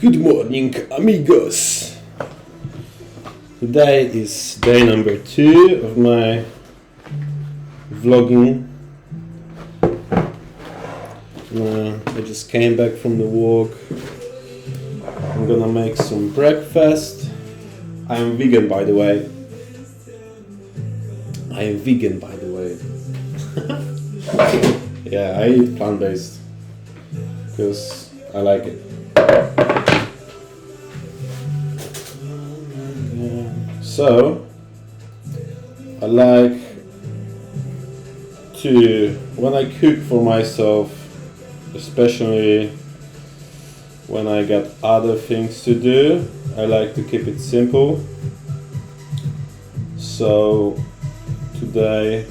Good morning, amigos! Today is day number 2 of my vlogging. I just came back from the walk. I'm gonna make some breakfast. I am vegan, by the way. Yeah, I eat plant-based because I like it. So, I like to, when I cook for myself, especially when I got other things to do, I like to keep it simple. So, today,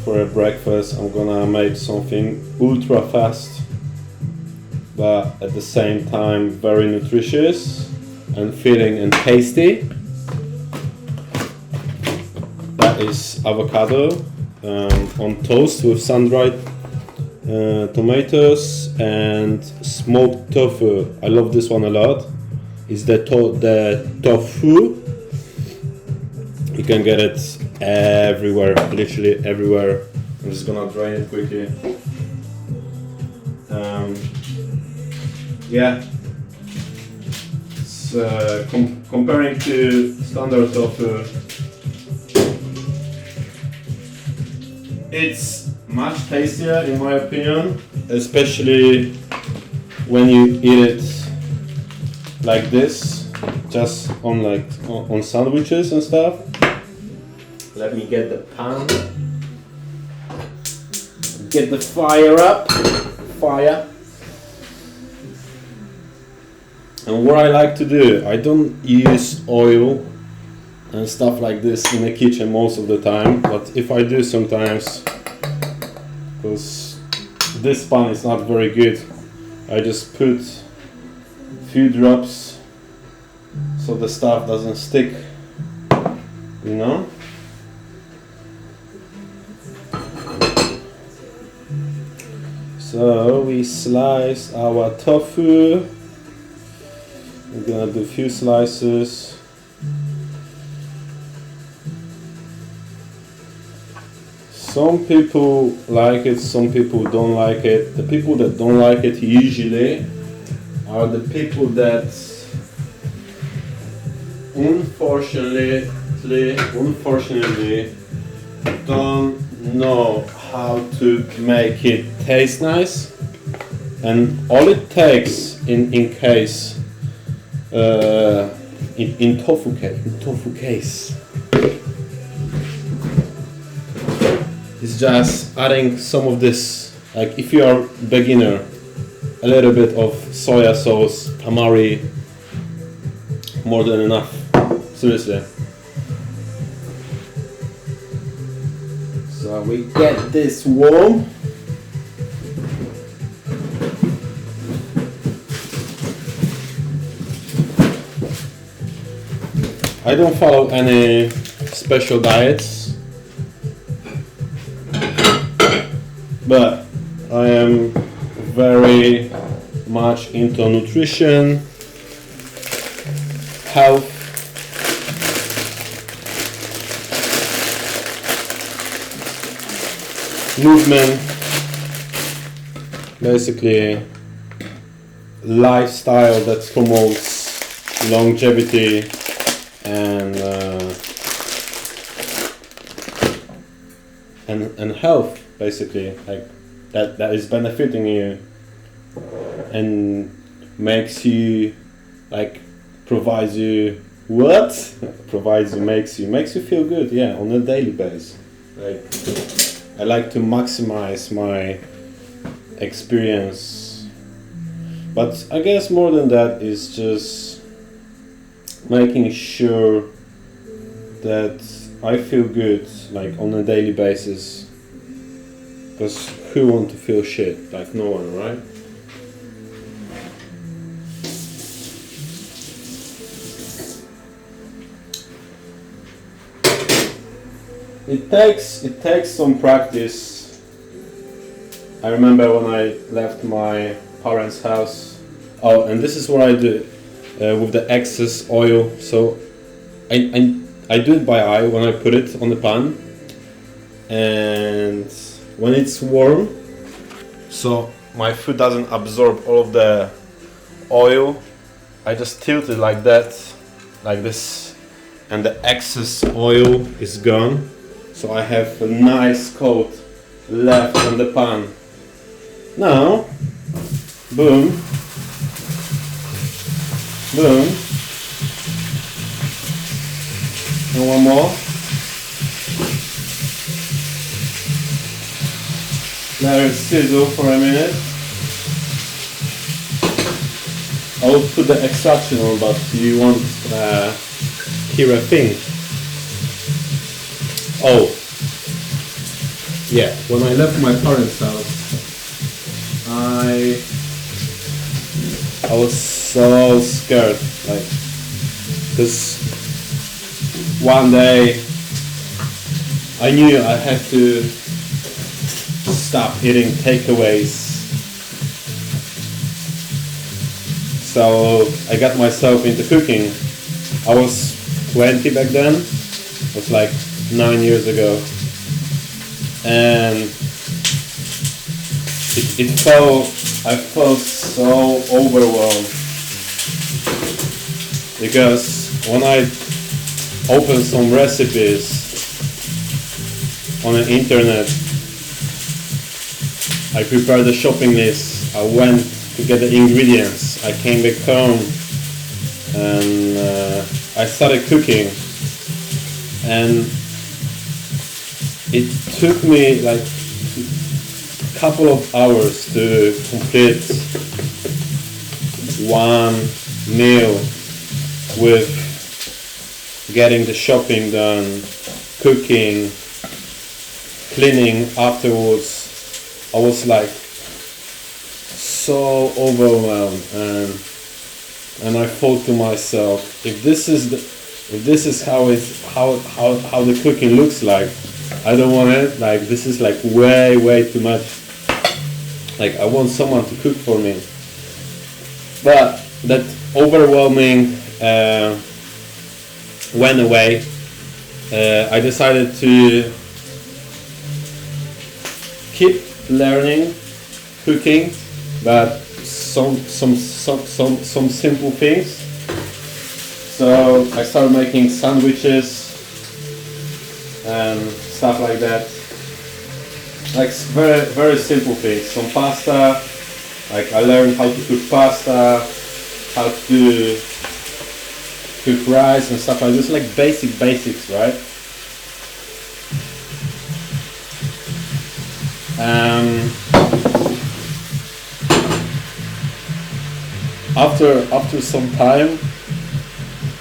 for a breakfast, I'm gonna make something ultra fast, but at the same time very nutritious and filling and tasty. That is avocado on toast with sun-dried tomatoes and smoked tofu. I love this one a lot. It's the tofu. You can get it everywhere, literally everywhere. I'm just gonna drain it quickly. Yeah. It's, comparing to standard tofu, it's much tastier in my opinion, especially when you eat it like this, just on sandwiches and stuff. Let me get the pan, get the fire up, And what I like to do, I don't use oil and stuff like this in the kitchen most of the time, but if I do sometimes, because this pan is not very good, I just put a few drops so the stuff doesn't stick, you know? So we slice our tofu. We're gonna do a few slices. Some people like it, some people don't like it. The people that don't like it usually are the people that unfortunately don't know how to make it taste nice. And all it takes in tofu case is just adding some of this, like if you are beginner, a little bit of soya sauce, tamari, more than enough, seriously. So we get this warm. I don't follow any special diets, but I am very much into nutrition, health, movement, basically lifestyle that promotes longevity and health, basically, like that is benefiting you and makes you, like, makes you feel good, yeah, on a daily basis. Like, I like to maximize my experience, but I guess more than that is just making sure that I feel good, like, on a daily basis, because who want to feel shit? Like, no one, right? It takes some practice. I remember when I left my parents' house Oh, and this is what I do with the excess oil. So I do it by eye when I put it on the pan, and when it's warm, so my food doesn't absorb all of the oil, I just tilt it like that, like this, and the excess oil is gone. So I have a nice coat left on the pan. Now, boom, boom, and one more. Let it sizzle for a minute. I will put the extraction on, but you won't hear a thing. Oh, yeah, when I left my parents' house, I was so scared, like, because one day I knew I had to stop eating takeaways. So I got myself into cooking. I was 20 back then. It was like 9 years ago. And I felt so overwhelmed. Because when I opened some recipes on the internet, I prepared the shopping list, I went to get the ingredients, I came back home and I started cooking, and it took me like a couple of hours to complete one meal with getting the shopping done, cooking, cleaning afterwards. I was like so overwhelmed, and I thought to myself, if this is how the cooking looks like, I don't want it. Like, this is like way too much. Like, I want someone to cook for me. But that overwhelming went away. I decided to keep learning cooking, but some simple things. So I started making sandwiches and stuff like that, like very simple things. Some pasta, like I learned how to cook pasta, how to cook rice and stuff like this, like basics, right? After some time,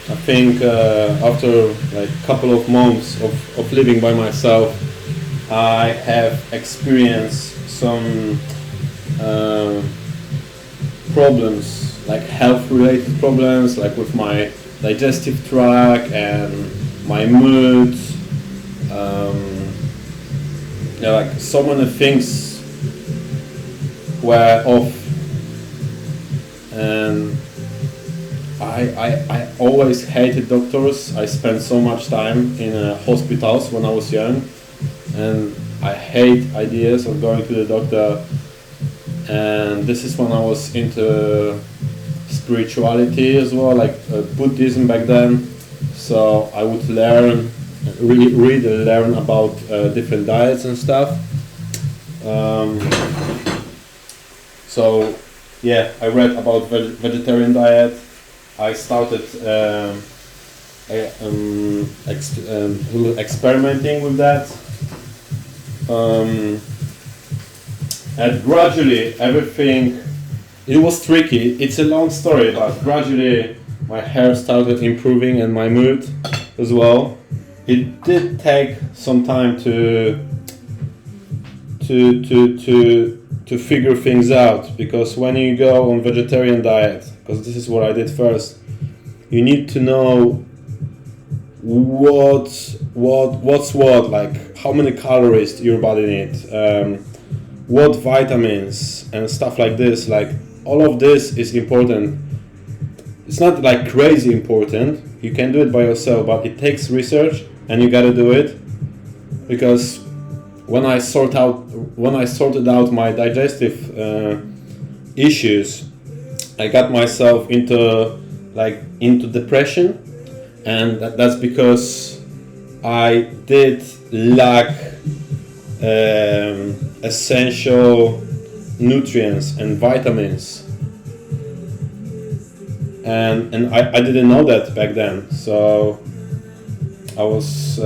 I think after like a couple of months of living by myself, I have experienced some problems, like health-related problems, like with my digestive tract and my mood. Like so many things were off, and I always hated doctors. I spent so much time in hospitals when I was young, and I hate ideas of going to the doctor. And this is when I was into spirituality as well, like Buddhism back then. So I would learn, read and learn about different diets and stuff. So yeah, I read about vegetarian diet. I started experimenting with that, and gradually everything. It was tricky. It's a long story, but gradually my hair started improving and my mood as well. It did take some time to figure things out, because when you go on vegetarian diet, because this is what I did first, you need to know what's what, like how many calories your body needs, what vitamins and stuff like this. Like all of this is important. It's not like crazy important. You can do it by yourself, but it takes research, and you gotta do it. Because when I sorted out my digestive issues, I got myself into depression, and that's because I did lack essential nutrients and vitamins, and I didn't know that back then. So I was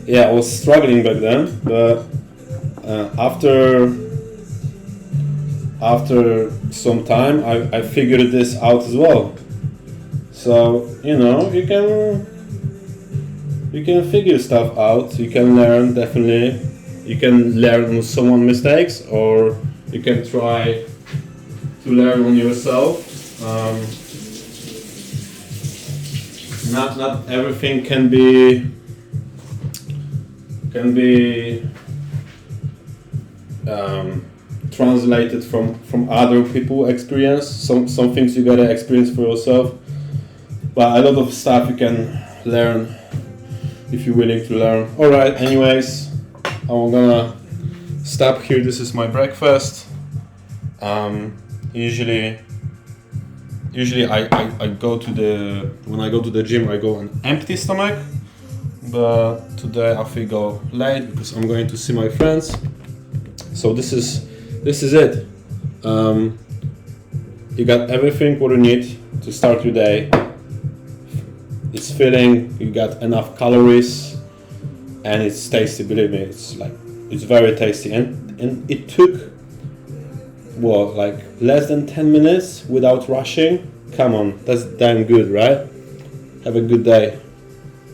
I was struggling back then, but after some time I figured this out as well. So you can figure stuff out. You can learn, definitely. You can learn on someone's mistakes, or you can try to learn on yourself. Not everything can be translated from other people's experience. Some things you gotta experience for yourself, but a lot of stuff you can learn if you're willing to learn. Alright, anyways, I'm gonna stop here. This is my breakfast. Usually I go to when I go to the gym, I go on empty stomach, but today I think go late because I'm going to see my friends. So this is it. You got everything what you need to start your day. It's filling, you got enough calories, and it's tasty. Believe me, it's very tasty, and it took less than 10 minutes without rushing. Come on, that's damn good, right? Have a good day.